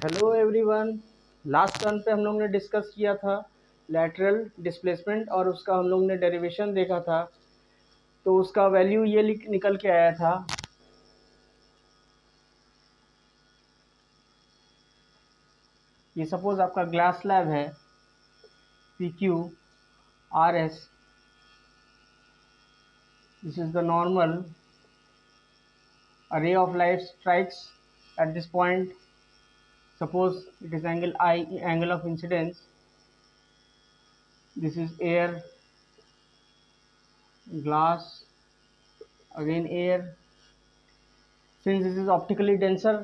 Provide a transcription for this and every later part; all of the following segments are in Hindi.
Hello everyone. लास्ट टर्न पे हम लोग ने डिस्कस किया था लैटरल डिस्प्लेसमेंट और उसका हम लोग ने डेरिवेशन देखा था। तो उसका वैल्यू ये निकल के आया था कि सपोज आपका ग्लास स्लैब है P Q R S, this is the normal, a ray of light strikes at this point, suppose it is angle I, angle of incidence, this is air, glass, again air. Since this is optically denser,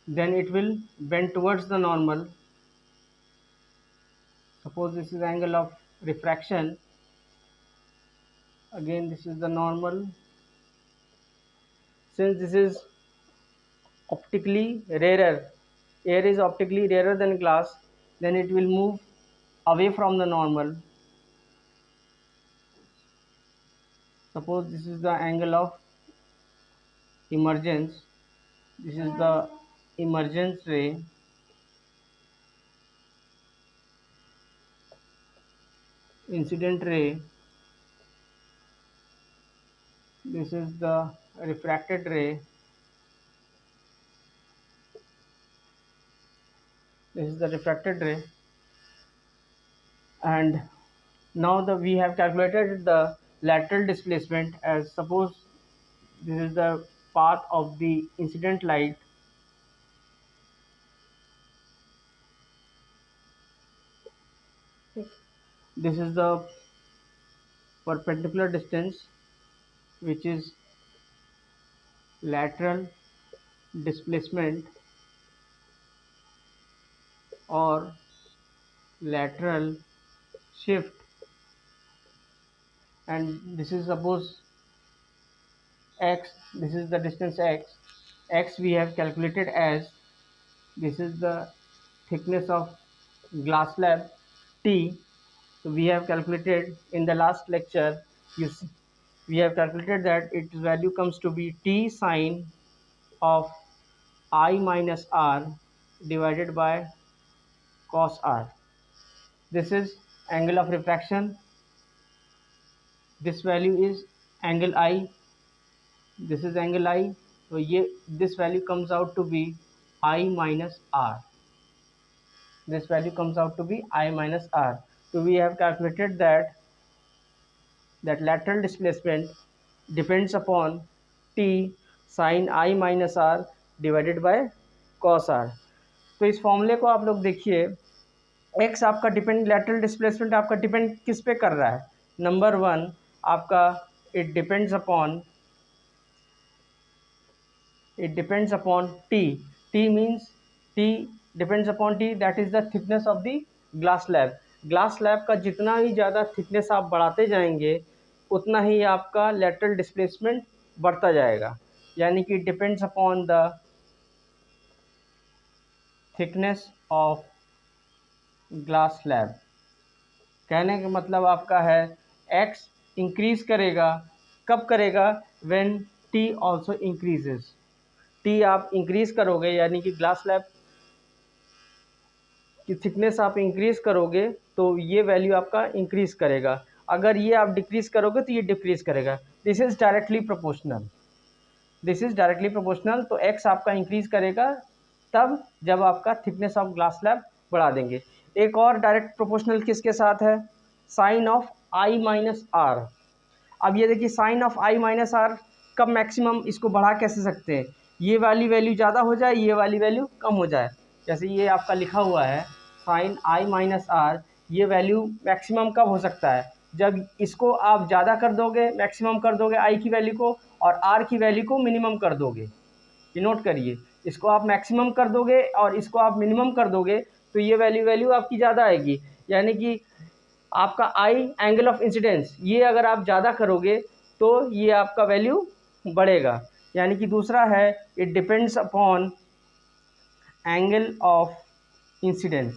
then it will bend towards the normal. Suppose this is angle of refraction, again this is the normal. Since this is optically rarer, air is optically rarer than glass, then it will move away from the normal. Suppose this is the angle of emergence, this is the emergence ray, incident ray, this is the refracted ray, this is the refracted ray. And now we have calculated the lateral displacement as, suppose this is the path of the incident light, this is the perpendicular distance which is lateral displacement or lateral shift, and this is suppose x, this is the distance x we have calculated as, this is the thickness of glass slab T. So we have calculated in the last lecture, we have calculated that its value comes to be T sine of I minus R divided by cos R. This is angle of refraction, this value is angle I, this is angle I, so this value comes out to be I minus R. This value comes out to be I minus R. So we have calculated that lateral displacement depends upon T sin I minus R divided by cos R. तो इस फॉर्मूले को आप लोग देखिए, x आपका डिपेंड, लेटरल डिस्प्लेसमेंट आपका डिपेंड किस पे कर रहा है? नंबर वन आपका it depends upon t. t means t depends upon t, that is the thickness of the glass slab. Glass slab का जितना ही ज़्यादा थिकनेस आप बढ़ाते जाएंगे उतना ही आपका लेटरल डिस्प्लेसमेंट बढ़ता जाएगा, यानी कि depends upon the thickness of glass slab. कहने का मतलब आपका है x इंक्रीज करेगा, कब करेगा? When t also increases. t आप इंक्रीज करोगे यानी कि ग्लास स्लैब की थिकनेस आप इंक्रीज करोगे तो ये वैल्यू आपका इंक्रीज करेगा, अगर ये आप डिक्रीज करोगे तो ये डिक्रीज करेगा. This is directly proportional, this is directly proportional. तो x आपका इंक्रीज करेगा तब जब आपका थिकनेस ऑफ ग्लास स्लैब बढ़ा देंगे. एक और डायरेक्ट प्रोपोर्शनल किसके साथ है? Sine of I minus R. अब ये देखिए sine of I minus R कब मैक्सिमम इसको बढ़ा कैसे सकते हैं? ये वाली वैल्यू ज़्यादा हो जाए, ये वाली वैल्यू कम हो जाए. जैसे ये आपका लिखा हुआ है साइन आई माइनस आर, ये वैल्यू मैक्सिमम कब हो सकता है? जब इसको आप ज़्यादा कर दोगे, मैक्सिमम कर दोगे आई की वैल्यू को, और आर की वैल्यू को मिनिमम कर दोगे. ये नोट करिए, इसको आप मैक्सिमम कर दोगे और इसको आप मिनिमम कर दोगे तो ये वैल्यू आपकी ज़्यादा आएगी, यानी कि आपका आई एंगल ऑफ इंसिडेंस, ये अगर आप ज़्यादा करोगे तो ये आपका वैल्यू बढ़ेगा. यानी कि दूसरा है it depends upon angle of incidence.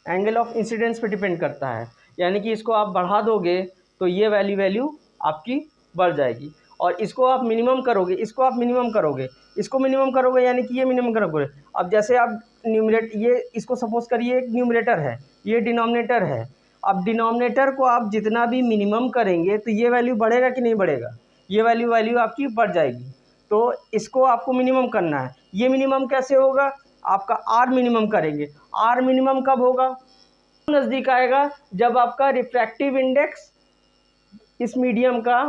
Angle of incidence पे डिपेंड करता है, यानी कि इसको आप बढ़ा दोगे तो ये वैल्यू आपकी बढ़ जाएगी. और इसको आप मिनिमम करोगे, इसको आप मिनिमम करोगे, इसको मिनिमम करोगे, यानी कि ये मिनिमम करोगे। अब जैसे आप ये इसको सपोज करिए एक न्यूमरेटर है, ये डिनोमिनेटर है। अब डिनोमिनेटर को आप जितना भी मिनिमम करेंगे तो ये वैल्यू बढ़ेगा कि नहीं बढ़ेगा, ये वैल्यू आपकी बढ़ जाएगी। तो इसको आपको मिनिमम करना है। ये मिनिमम कैसे होगा, आपका आर मिनिमम करेंगे। आर मिनिमम कब होगा, नज़दीक आएगा जब आपका रिफ्रैक्टिव इंडेक्स इस मीडियम का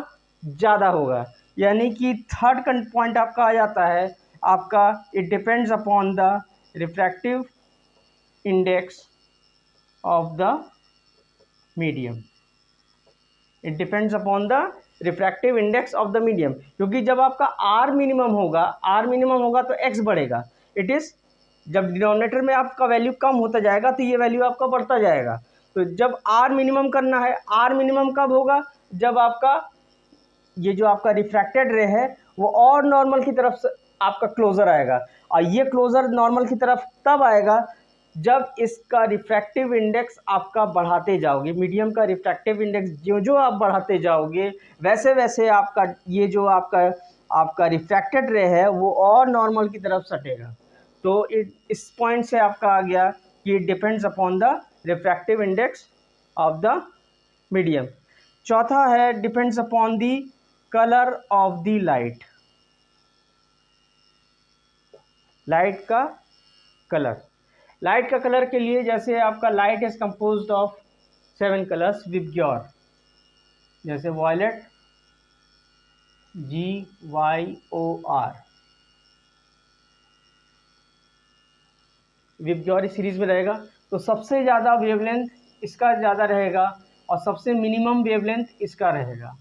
ज़्यादा होगा। यानी कि थर्ड पॉइंट आपका आ जाता है आपका, it depends upon the refractive index of the medium. It depends upon the refractive index of the medium, क्योंकि जब आपका आर मिनिमम होगा तो एक्स बढ़ेगा। इट इज़ जब डिनोमिनेटर में आपका वैल्यू कम होता जाएगा तो ये वैल्यू आपका बढ़ता जाएगा। तो जब आर मिनिमम करना है, आर मिनिमम कब होगा, जब आपका ये जो आपका रिफ्रैक्टेड रे है वो और नॉर्मल की तरफ से आपका क्लोज़र आएगा। और ये क्लोज़र नॉर्मल की तरफ तब आएगा जब इसका रिफ्रैक्टिव इंडेक्स आपका बढ़ाते जाओगे। मीडियम का रिफ्रैक्टिव इंडेक्स जो आप बढ़ाते जाओगे वैसे वैसे आपका ये जो आपका रिफ्रैक्टेड रे है वो और नॉर्मल की तरफ सटेगा। तो इस पॉइंट से आपका आ गया कि it depends upon the refractive index of the medium. चौथा है depends upon the colour of the light. Light का कलर के लिए जैसे आपका light is composed of 7 colours VIBGYOR, जैसे वॉयलेट GYOR, विबग्योर इस सीरीज में रहेगा। तो सबसे ज़्यादा वेवलेंथ इसका ज़्यादा रहेगा और सबसे मिनिमम वेवलेंथ इसका रहेगा।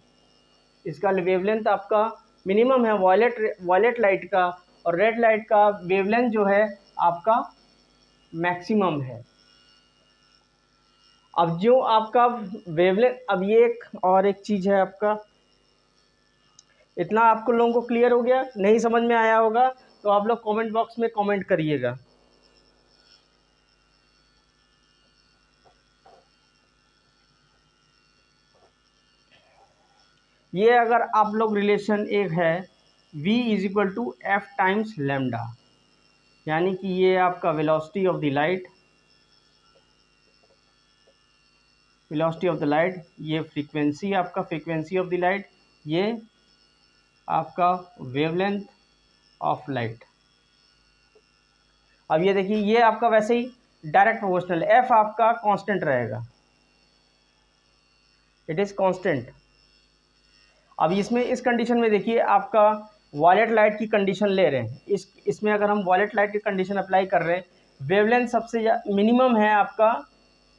इसका वेवलेंथ आपका मिनिमम है वॉयलेट लाइट का, और रेड लाइट का वेवलेंथ जो है आपका मैक्सिमम है। अब जो आपका वेवलेंथ, अब ये एक चीज़ है आपका, इतना आपको लोगों को क्लियर हो गया? नहीं समझ में आया होगा तो आप लोग कमेंट बॉक्स में कमेंट करिएगा। ये अगर आप लोग रिलेशन एक है v is equal to F times lambda, यानी कि ये आपका वेलोसिटी ऑफ द लाइट, ये फ्रीक्वेंसी आपका फ्रीक्वेंसी ऑफ द लाइट, ये आपका वेवलेंथ ऑफ लाइट। अब ये देखिए ये आपका वैसे ही डायरेक्ट प्रोपोर्शनल, एफ आपका कांस्टेंट रहेगा, इट इज़ कांस्टेंट। अब इसमें इस कंडीशन में देखिए आपका वॉयलेट लाइट की कंडीशन ले रहे हैं, इसमें अगर हम वॉयलेट लाइट की कंडीशन अप्लाई कर रहे हैं, वेवलेंथ सबसे मिनिमम है आपका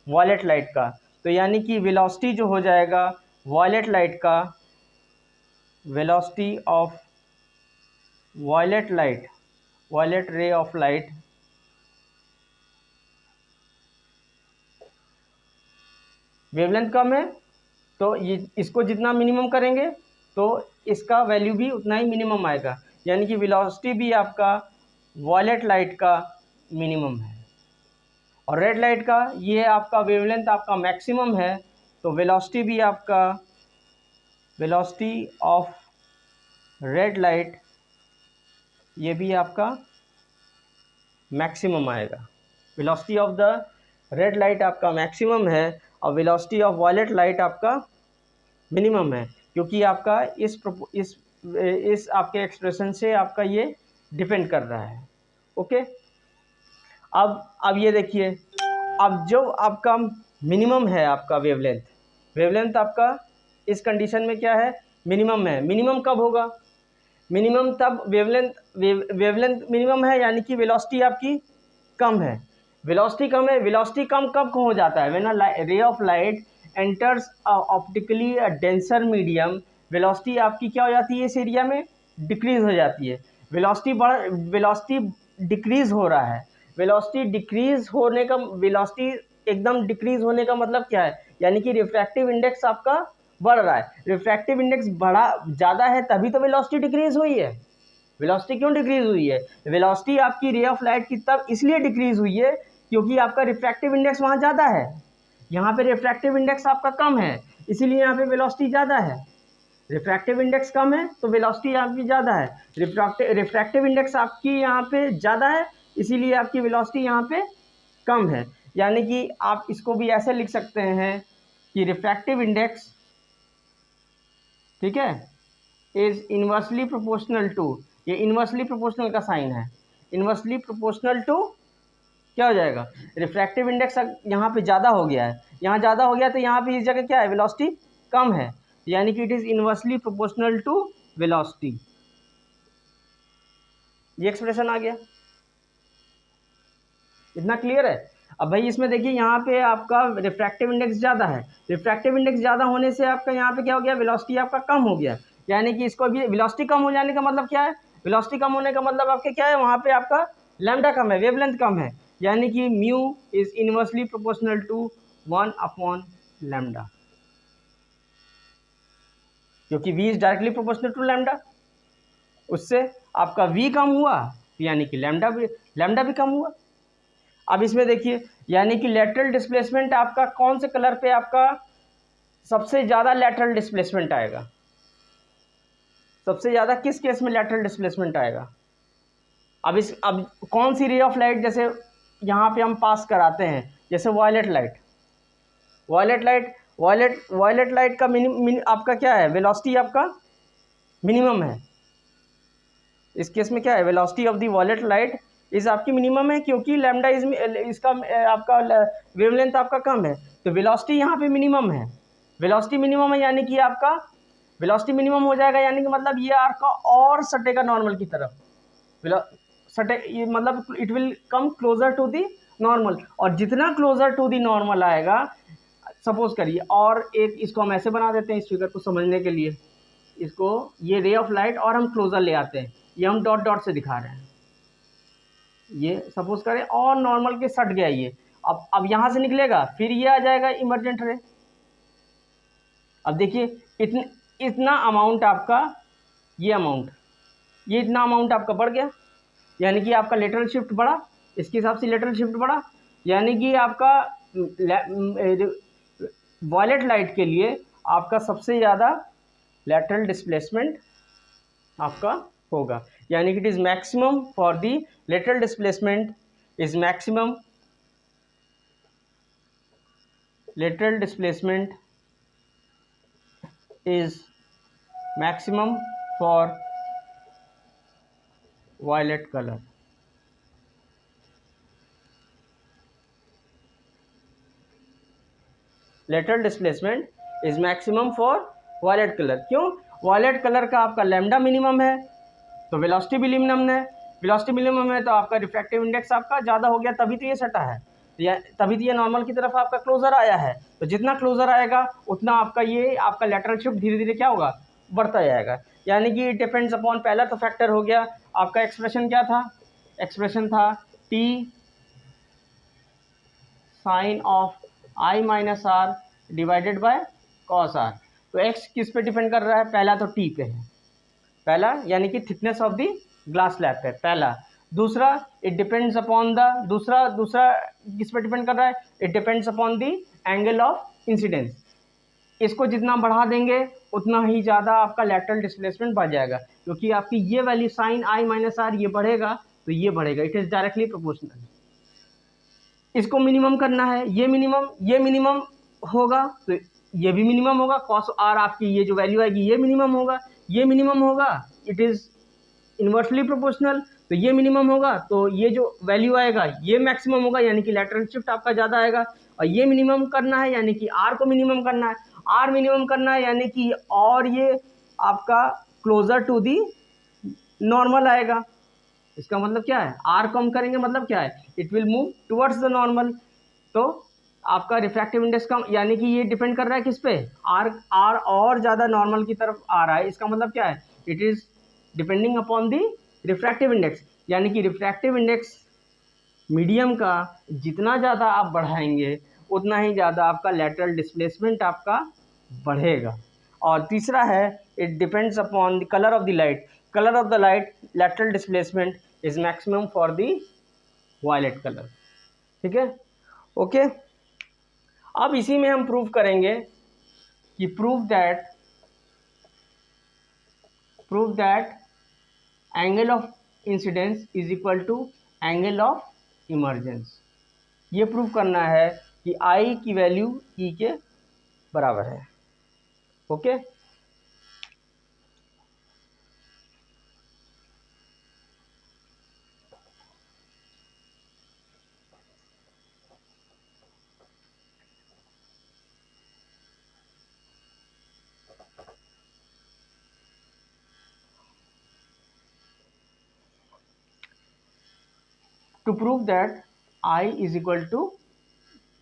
वॉयलेट लाइट का, तो यानी कि वेलोसिटी जो हो जाएगा वॉयलेट लाइट का, velocity of violet ray of light wavelength कम है तो ये इसको जितना मिनिमम करेंगे तो इसका वैल्यू भी उतना ही मिनिमम आएगा, यानी कि वेलोसिटी भी आपका वॉयलेट लाइट का मिनिमम है। और रेड लाइट का ये आपका वेवलेंथ आपका मैक्सिमम है, तो वेलोसिटी भी आपका, वेलोसिटी ऑफ रेड लाइट ये भी आपका मैक्सिमम आएगा। Velocity of the red light आपका मैक्सिमम है और वेलोसिटी ऑफ वॉयलेट लाइट आपका मिनिमम है, क्योंकि आपका इस आपके एक्सप्रेशन से आपका ये डिपेंड कर रहा है। ओके, अब ये देखिए, अब जो आपका मिनिमम है आपका वेवलेंथ आपका इस कंडीशन में क्या है, मिनिमम है। मिनिमम कब होगा, मिनिमम तब वेवलेंथ मिनिमम है, यानी कि वेलोसिटी आपकी कम है। वेलोसिटी कम है, वेलोसिटी कम कब हो जाता है, व्हेन अ रे of light enters optically a denser medium, velocity आपकी क्या हो जाती है, इस एरिया में डिक्रीज हो जाती है। वेलोसिटी डिक्रीज हो रहा है, वेलोसिटी एकदम डिक्रीज होने का मतलब क्या है, यानी कि रिफ्रैक्टिव इंडेक्स आपका बढ़ रहा है। रिफ्रैक्टिव इंडेक्स ज़्यादा है तभी तो वेलोसिटी डिक्रीज हुई है। वेलोसिटी क्यों डिक्रीज हुई है, वेलोसिटी आपकी रे ऑफ लाइट की तब इसलिए डिक्रीज हुई है क्योंकि आपका रिफ्रैक्टिव इंडेक्स वहाँ ज़्यादा है, यहाँ पे रिफ्रैक्टिव इंडेक्स आपका कम है, इसीलिए यहाँ पे वेलोसिटी ज़्यादा है। रिफ्रैक्टिव इंडेक्स कम है तो वेलोसिटी आपकी ज़्यादा है, रिफ्रैक्टिव इंडेक्स आपकी यहाँ पे ज़्यादा है इसीलिए आपकी वेलोसिटी यहाँ पे कम है। यानी कि आप इसको भी ऐसे लिख सकते हैं कि रिफ्रैक्टिव इंडेक्स, ठीक है, इज इन्वर्सली प्रोपोर्शनल टू, ये इन्वर्सली प्रोपोर्शनल का साइन है, इन्वर्सली प्रोपोर्शनल टू क्या हो जाएगा, रिफ्रैक्टिव इंडेक्स यहाँ पे ज़्यादा हो गया है, यहाँ ज़्यादा हो गया तो यहाँ पे इस जगह क्या है, वेलोसिटी कम है, यानी कि it is inversely proportional to velocity. ये एक्सप्रेशन आ गया, इतना क्लियर है। अब भाई इसमें देखिए यहाँ पे आपका रिफ्रैक्टिव इंडेक्स ज़्यादा है, रिफ्रैक्टिव इंडेक्स ज़्यादा होने से आपका यहाँ पे क्या हो गया, वेलोसिटी आपका कम हो गया, यानी कि इसको भी वेलोसिटी कम हो जाने का मतलब क्या है, वेलोसिटी कम होने का मतलब आपके क्या है, वहाँ पे आपका लैम्डा कम है, वेवलेंथ कम है, यानी कि mu is inversely proportional to 1/λ, क्योंकि v is directly proportional to lambda, उससे आपका v कम हुआ यानी कि लैम्डा भी कम हुआ। अब इसमें देखिए यानी कि लेटरल डिस्प्लेसमेंट आपका कौन से कलर पे आपका सबसे ज़्यादा लेटरल डिस्प्लेसमेंट आएगा, सबसे ज़्यादा किस केस में लेटरल डिस्प्लेसमेंट आएगा। अब कौन सी रे ऑफ लाइट जैसे यहाँ पे हम पास कराते हैं, जैसे वायलेट लाइट, वायलेट लाइट का आपका क्या है, वेलोसिटी आपका मिनिमम है, इस केस में क्या है, velocity of the violet light is आपकी मिनिमम है, क्योंकि लैम्डा इज इसका आपका वेवलेंथ आपका कम है, तो वेलोसिटी यहाँ पे मिनिमम है, वेलोसिटी मिनिमम है, यानी कि आपका वेलोसिटी मिनिमम हो जाएगा, यानी कि मतलब ये आपका और सटेगा नॉर्मल की तरफ, ये मतलब it will come closer to the normal, और जितना क्लोजर टू दी नॉर्मल आएगा, सपोज करिए, और एक इसको हम ऐसे बना देते हैं इस फिगर को समझने के लिए, इसको ये रे ऑफ लाइट और हम क्लोजर ले आते हैं, ये हम डॉट डॉट से दिखा रहे हैं, ये सपोज करें और नॉर्मल के सट गया ये, अब यहाँ से निकलेगा, फिर ये आ जाएगा इमर्जेंट रे। अब देखिए इतना अमाउंट आपका, ये इतना अमाउंट आपका बढ़ गया, यानी कि आपका लेटरल शिफ्ट बढ़ा, इसके हिसाब से लेटरल शिफ्ट बढ़ा, यानी कि आपका वायलेट लाइट के लिए आपका सबसे ज़्यादा लेटरल डिस्प्लेसमेंट आपका होगा, यानी कि it is maximum for the lateral displacement is maximum, lateral displacement is maximum for violet colour. Lateral displacement is maximum for violet colour, क्यों, वायलेट कलर का आपका लैम्डा मिनिमम है तो वेलोसिटी भी मिनिमम है, वेलोसिटी मिनिमम है तो आपका रिफ्रैक्टिव इंडेक्स आपका ज़्यादा हो गया, तभी तो ये सटा है, तभी तो ये नॉर्मल की तरफ आपका क्लोजर आया है, तो जितना क्लोजर आएगा उतना आपका ये आपका लेटरल शिफ्ट धीरे धीरे क्या होगा, बढ़ता जाएगा, यानी कि डिपेंड्स अपॉन, पहला तो फैक्टर हो गया आपका, एक्सप्रेशन क्या था, एक्सप्रेशन था T sine of I minus R divided by cos R, तो एक्स किस पे डिपेंड कर रहा है, पहला तो टी पे है, पहला यानी कि thickness of the glass slab पे पहला, दूसरा इट डिपेंड्स अपॉन द, दूसरा किस पे डिपेंड कर रहा है, it depends upon the angle of incidence, इसको जितना बढ़ा देंगे उतना ही ज़्यादा आपका लेटरल डिस्प्लेसमेंट बढ़ जाएगा, क्योंकि आपकी ये value sine I minus R ये बढ़ेगा तो ये बढ़ेगा, इट इज़ डायरेक्टली प्रोपोर्शनल, इसको मिनिमम करना है, ये मिनिमम होगा तो ये भी मिनिमम होगा, कॉस आर आपकी ये जो वैल्यू आएगी ये मिनिमम होगा, ये मिनिमम होगा, इट इज़ इन्वर्सली प्रोपोर्शनल, तो ये मिनिमम होगा तो ये जो वैल्यू आएगा ये मैक्सिमम होगा, यानी कि लेटरल शिफ्ट आपका ज़्यादा आएगा, और ये मिनिमम करना है यानी कि आर को मिनिमम करना है, आर मिनिमम करना है यानी कि और ये आपका क्लोजर टू दी नॉर्मल आएगा, इसका मतलब क्या है, आर कम करेंगे मतलब क्या है, it will move towards the normal, तो आपका रिफ्रैक्टिव इंडेक्स कम, यानी कि ये डिपेंड कर रहा है किस पे, आर और ज़्यादा नॉर्मल की तरफ आ रहा है, इसका मतलब क्या है, it is depending upon the refractive index, यानी कि रिफ्रैक्टिव इंडेक्स मीडियम का जितना ज़्यादा आप बढ़ाएंगे उतना ही ज़्यादा आपका लेटरल डिस्प्लेसमेंट आपका बढ़ेगा। और तीसरा है it depends upon the colour of the light, colour of the light lateral displacement is maximum for the violet colour, ठीक है, ओके। अब इसी में हम प्रूव करेंगे कि prove that prove that angle of incidence is equal to angle of emergence. ये प्रूव करना है कि आई की वैल्यू ई के बराबर है। Okay, to prove that I is equal to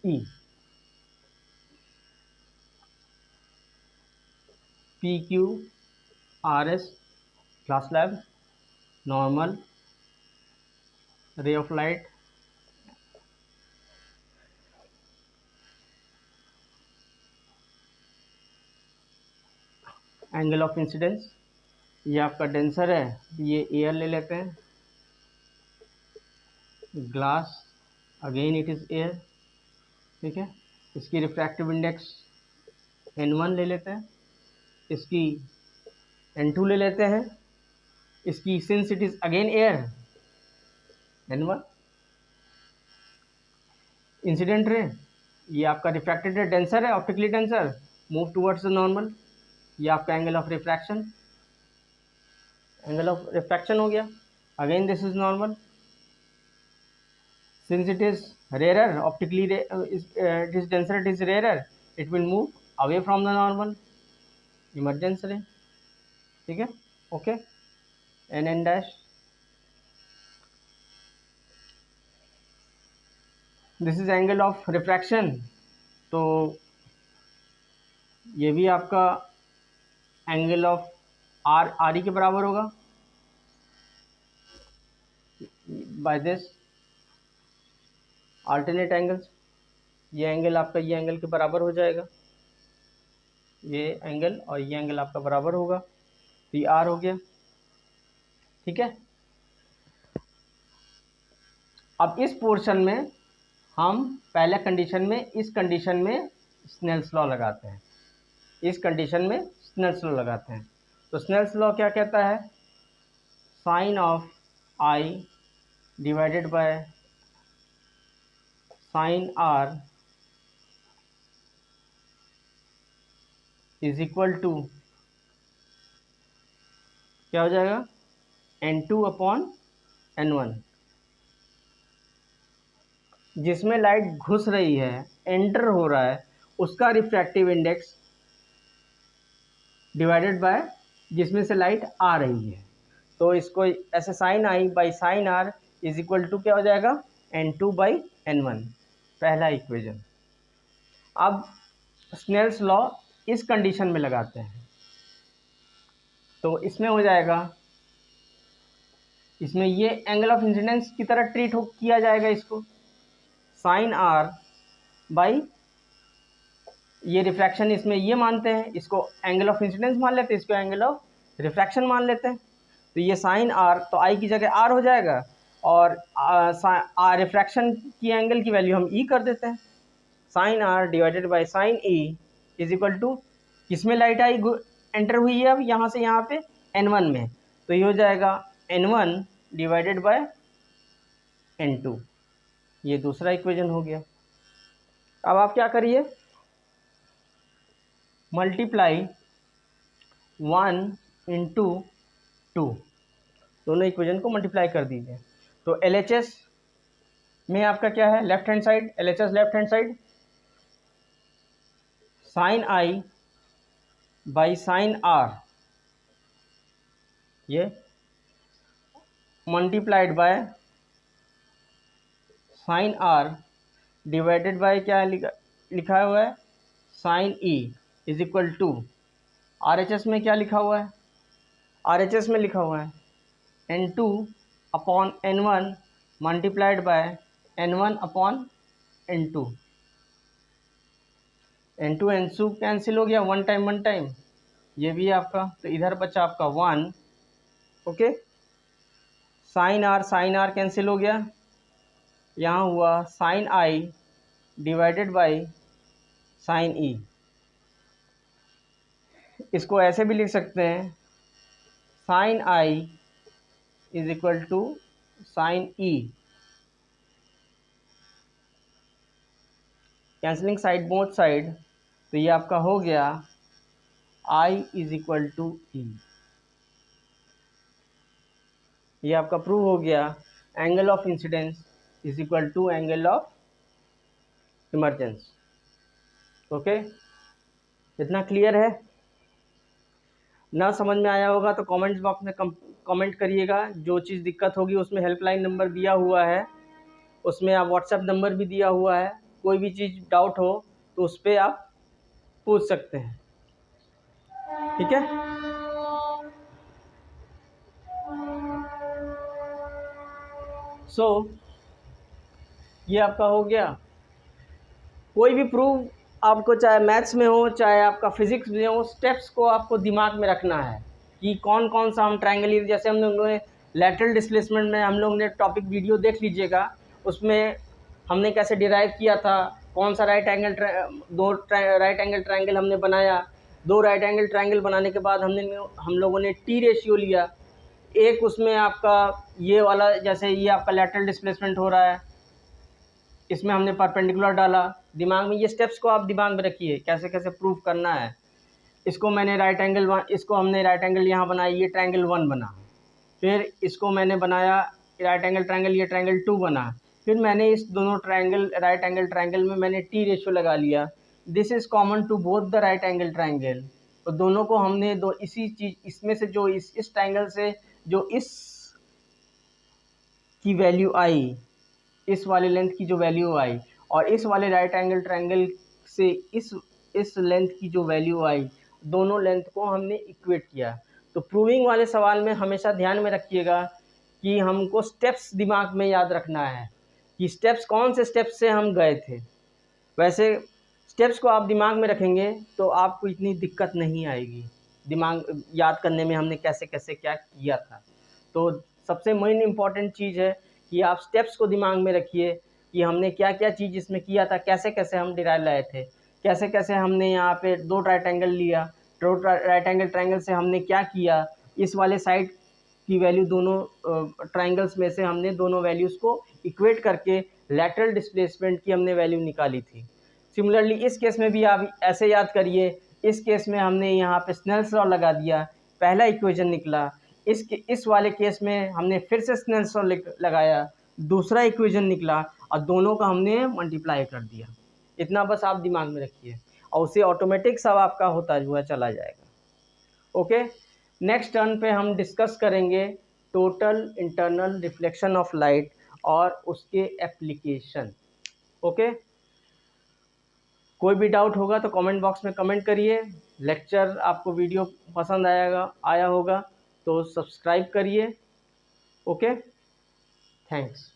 E, PQ RS glass slab, normal, ray of light, angle of incidence. ये आपका डेंसर है, ये एयर ले लेते हैं, glass again it is air, ठीक है। इसकी रिफ्रैक्टिव इंडेक्स N1 ले लेते हैं, इसकी N2 ले लेते हैं, इसकी since it is again air N1। Incident ray, ये आपका रिफ्रैक्टेड रे डेंसर है, optically denser, move towards the normal. ये आपका angle of refraction, angle of refraction हो गया। Again this is normal, since it is rarer, optically it is denser, it is rarer, it will move away from the normal, emergence ray, ठीक है। Okay, n dash, this is angle of refraction. तो ये भी आपका एंगल ऑफ आर ई के बराबर होगा बाय दिस अल्टरनेट एंगल्स। ये एंगल आपका ये एंगल के बराबर हो जाएगा, ये एंगल और ये एंगल आपका बराबर होगा, तो ये आर हो गया, ठीक है। अब इस पोर्शन में हम पहले कंडीशन में, इस कंडीशन में स्नेल्स लॉ लगाते हैं, इस कंडीशन में स्नेल्स लॉ लगाते हैं। तो स्नेल्स लॉ क्या कहता है, sine of I divided by sine R is equal to क्या हो जाएगा, N2 अपॉन N1। जिसमें लाइट घुस रही है, एंटर हो रहा है, उसका रिफ्रैक्टिव इंडेक्स डिवाइडेड बाय जिसमें से लाइट आ रही है। तो इसको ऐसे sine I by sine R is equal to क्या हो जाएगा, N2 बाई N1, पहला इक्वेशन। अब स्नेल्स लॉ इस कंडीशन में लगाते हैं, तो इसमें हो जाएगा, इसमें ये एंगल ऑफ इंसिडेंस की तरह ट्रीट किया जाएगा इसको, साइन आर बाई ये रिफ्रैक्शन, इसमें ये मानते हैं, इसको एंगल ऑफ इंसिडेंस मान लेते हैं, इसको एंगल ऑफ रिफ्रैक्शन मान लेते हैं। तो ये साइन आर, तो आई की जगह आर हो जाएगा, और रिफ्रैक्शन की एंगल की वैल्यू हम ई कर देते हैं। Sine are divided by sine E is equal to, किसमें लाइट आई एंटर हुई है अब यहाँ से यहाँ पे N1 में, तो ये हो जाएगा N1 डिवाइडेड बाय N2। ये दूसरा इक्वेशन हो गया। अब आप क्या करिए, मल्टीप्लाई 1 इंटू 2, दोनों इक्वेशन को मल्टीप्लाई कर दीजिए। तो LHS में आपका क्या है, left hand side, LHS left hand side, sine I by sine r, ये multiplied by sine are divided by क्या लिखा हुआ है, sine E is equal to, RHS में क्या लिखा हुआ है, RHS में लिखा हुआ है N2 upon N1 multiplied by N1 upon N2। N2 N2 cancel हो गया, वन टाइम, ये भी आपका, तो इधर बचा आपका 1। ओके, साइन आर कैंसिल हो गया, यहाँ हुआ sine i divided by sine e. इसको ऐसे भी लिख सकते हैं, sine i is equal to sine e, cancelling side both side, तो ये आपका हो गया i is equal to e. ये आपका प्रूव हो गया angle of incidence is equal to angle of emergence. Okay, इतना क्लियर है? ना समझ में आया होगा तो कमेंट्स बॉक्स में कमेंट करिएगा। जो चीज़ दिक्कत होगी उसमें हेल्पलाइन नंबर दिया हुआ है, उसमें आप व्हाट्सएप नंबर भी दिया हुआ है। कोई भी चीज़ डाउट हो तो उस पर आप पूछ सकते हैं। ठीक है, ये आपका हो गया। कोई भी प्रूफ आपको चाहे मैथ्स में हो चाहे आपका फिजिक्स में हो, स्टेप्स को आपको दिमाग में रखना है कि कौन कौन सा हम ट्रायंगल, जैसे हम लोगों ने लैटरल डिस्प्लेसमेंट में हम लोग ने टॉपिक वीडियो देख लीजिएगा, उसमें हमने कैसे डिराइव किया था, कौन सा राइट एंगल ट्रायंगल हमने बनाया। 2 राइट एंगल ट्रायंगल बनाने के बाद हम लोगों ने टी रेशियो लिया। एक उसमें आपका ये वाला, जैसे ये आपका लैटरल डिस्प्लेसमेंट हो रहा है, इसमें हमने परपेंडिकुलर डाला। दिमाग में ये स्टेप्स को आप दिमाग में रखिए, कैसे कैसे प्रूव करना है। इसको मैंने राइट एंगल वन, इसको हमने राइट एंगल यहाँ बनाया, ये ट्रायंगल 1 बना। फिर इसको मैंने बनाया राइट एंगल ट्रायंगल, ये ट्रायंगल 2 बना। फिर मैंने इस दोनों ट्रायंगल, राइट एंगल ट्रायंगल में मैंने टी रेशियो लगा लिया। This is common to both the right angle triangle. तो दोनों को हमने दो इसी चीज़, इसमें से जो इस ट्रायंगल से जो इस की वैल्यू आई, इस वाले लेंथ की जो वैल्यू आई, और इस वाले राइट एंगल ट्रायंगल से इस लेंथ की जो वैल्यू आई, दोनों लेंथ को हमने इक्वेट किया। तो प्रूविंग वाले सवाल में हमेशा ध्यान में रखिएगा कि हमको स्टेप्स दिमाग में याद रखना है कि स्टेप्स, कौन से स्टेप्स से हम गए थे। वैसे स्टेप्स को आप दिमाग में रखेंगे तो आपको इतनी दिक्कत नहीं आएगी दिमाग याद करने में, हमने कैसे कैसे क्या किया था। तो सबसे मेन इम्पॉर्टेंट चीज़ है कि आप स्टेप्स को दिमाग में रखिए कि हमने क्या क्या चीज़ इसमें किया था, कैसे कैसे हम डिराइव लाए थे, कैसे कैसे हमने यहाँ पे 2 राइट एंगल लिया, 2 राइट एंगल ट्रायंगल से हमने क्या किया, इस वाले साइड की वैल्यू दोनों ट्रायंगल्स में से हमने दोनों वैल्यूज़ को इक्वेट करके लैटरल डिस्प्लेसमेंट की हमने वैल्यू निकाली थी। सिमिलरली इस केस में भी आप ऐसे याद करिए, इस केस में हमने यहाँ पे स्नेल्स लॉ लगा दिया, पहला इक्वेशन निकला। इस वाले केस में हमने फिर से स्नेल्स लॉ लगाया, दूसरा इक्वेशन निकला, और दोनों का हमने मल्टीप्लाई कर दिया। इतना बस आप दिमाग में रखिए और उसे ऑटोमेटिक सब आपका होता हुआ चला जाएगा। ओके, नेक्स्ट टर्न पे हम डिस्कस करेंगे total internal reflection of light और उसके एप्लीकेशन। ओके, कोई भी डाउट होगा तो कमेंट बॉक्स में कमेंट करिए। लेक्चर आपको वीडियो पसंद आया होगा तो सब्सक्राइब करिए। Okay, thanks.